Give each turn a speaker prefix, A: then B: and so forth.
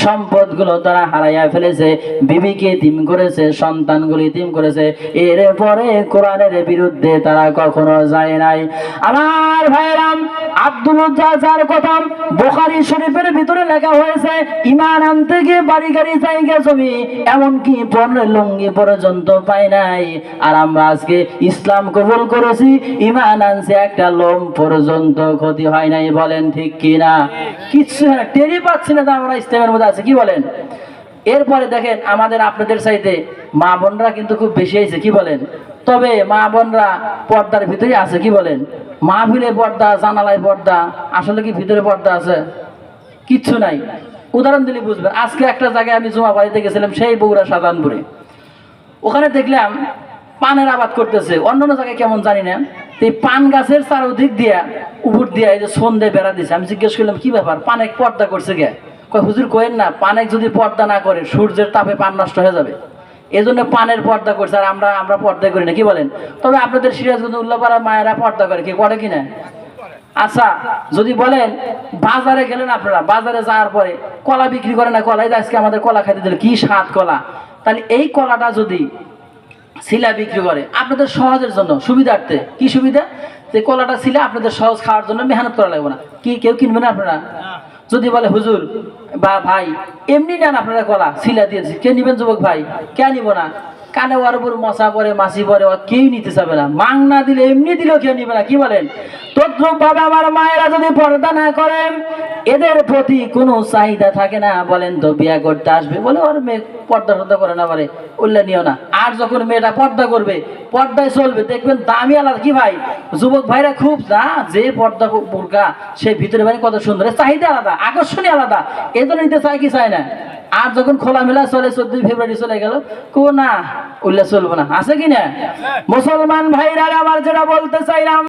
A: সম্পদগুলো তারা হারাইয়া ফেলেছে, বিবিকে ইতিম করেছে, সন্তানগুলো ইতিম করেছে। এরপরে কোরআনের বিরুদ্ধে তারা কখনো যায় নাই। আমার ভাইরাম, আব্দুল যার কথা বুখারী শরীফের ভিতরে লেখা হয়েছে, ঈমান আনতে গিয়ে বাড়ি গাড়ি জায়গা জমি এমনকি পণ্য লুঙ্গি পর্যন্ত পায় নাই। আর আমরা আজকে ইসলাম কবুল করেছি, ঈমান আনছে, একটা লোম পর্যন্ত ক্ষতি হয় নাই। বলেন ঠিক কি না? কিচ্ছু টেরই পাচ্ছি না আমরা ইসলামের মধ্যে আছে, কি বলেন? এরপরে দেখেন আমাদের আপনাদের চাইতে মা বোনরা কিন্তু খুব বেশি হয়েছে, কি বলেন? তবে মা বোনরা পর্দার ভিতরে আছে, কি বলেন? মাহফিলে পর্দা, জানালায় পর্দা, আসলে কি ভিতরে পর্দা আছে? কিচ্ছু নাই। উদাহরণ দিলে বুঝবেন। আজকে একটা জায়গায় আমি জুমা বাড়িতে গেছিলাম, সেই বগুড়া শাহজাহানপুরে। ওখানে দেখলাম পানের আবাদ করতেছে, অন্যান্য জায়গায় কেমন জানি না। এই পান গাছের চারদিক দিয়া উপর দিয়া এই যে সন্ধে বেড়া দিছে। আমি জিজ্ঞেস করলাম কি ব্যাপার, পানে পর্দা করছে কে? কয় হুজুর কোয়েন না, পানে যদি পর্দা না করে সূর্যের তাপে পান নষ্ট হয়ে যাবে, এই জন্য পানের পর্দা করছে। আর আমরা পর্দা করি না, কি বলেন? তবে আপনাদের সিরাজগঞ্জ উল্লাপাড়ার মায়েরা পর্দা করে, কি করে কিনা? আচ্ছা, যদি বলেন বাজারে গেলেন, আপনারা বাজারে যাওয়ার পরে কলা বিক্রি করে না, কলাই আজকে আমাদের কলা খাইতে দিল, কি স্বাদ কলা। তাহলে এই কলাটা যদি শিলা বিক্রি করে আপনাদের সহজের জন্য, সুবিধার্থে, কি সুবিধা? যে কলাটা শিলা আপনাদের সহজ খাওয়ার জন্য, মেহনত করা লাগবে না। কি কেউ কিনবে না আপনারা? যদি বলে হুজুর বা ভাই এমনি নেন আপনারা কলা শিলা দিয়েছি, কে নিবেন যুবক ভাই? কে নিব না? কানে ওর উপর মশা পরে, মাছি পরে, কেউ নিতে চাবে না। মাং না দিলে এমনি দিলেও কেউ নিবে না, কি বলেন? তদ্রুপ ভাবে আমার মায়েরা যদি পর্দা না করেন, এদের প্রতি কোনো চাহিদা থাকে না। বলেন তো বিয়ে করতে আসবে, বলে ওর মেয়ে পর্দা টর্দা করে না, পারে উল্লে নিও না। আর যখন মেয়েটা পর্দা করবে, পর্দায় চলবে, দেখবেন দামি আলাদা, কি ভাই? যুবক ভাইরা খুব না, যে পর্দা বোরকা সে ভিতরে ভাই কত সুন্দর, চাহিদা আলাদা, আকর্ষণীয় আলাদা, এজন্য নিতে চায় কি চায় না। আর যখন খোলামেলা চলে, 14 ফেব্রুয়ারি চলে গেল, কো না উল্লে চলবো না, আছে কি না? মুসলমান ভাইরা আমার যেটা বলতে চাইলাম,